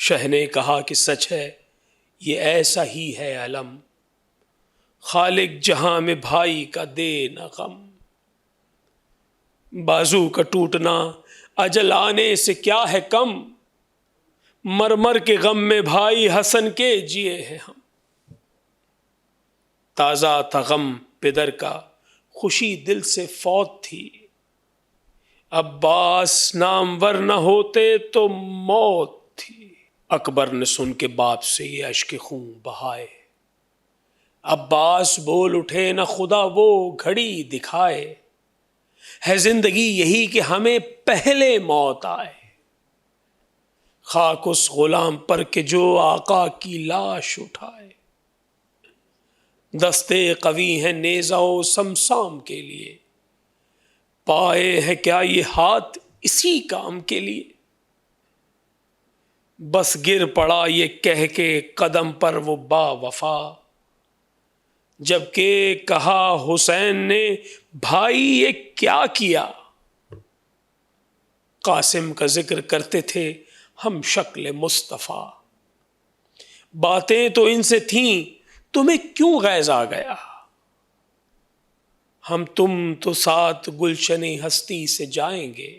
شہ نے کہا کہ سچ ہے یہ ایسا ہی ہے علم، خالق جہاں میں بھائی کا دے نہ غم۔ بازو کا ٹوٹنا اجل آنے سے کیا ہے کم، مر مر کے غم میں بھائی حسن کے جیے ہیں ہم۔ تازہ تھا غم پدر کا، خوشی دل سے فوت تھی، عباس نامور نہ ہوتے تو موت تھی۔ اکبر نے سن کے باپ سے یہ اشک خون بہائے، عباس بول اٹھے نہ خدا وہ گھڑی دکھائے، ہے زندگی یہی کہ ہمیں پہلے موت آئے، خاک اس غلام پر کہ جو آقا کی لاش اٹھائے، دستے قوی ہیں نیزہ و سمسام کے لیے، پائے ہیں کیا یہ ہاتھ اسی کام کے لیے، بس گر پڑا یہ کہہ کے قدم پر وہ با وفا، جبکہ کہا حسین نے بھائی یہ کیا کیا، قاسم کا ذکر کرتے تھے ہم شکل مصطفیٰ، باتیں تو ان سے تھیں تمہیں کیوں غیظ آ گیا، ہم تم تو ساتھ گلشن ہستی سے جائیں گے،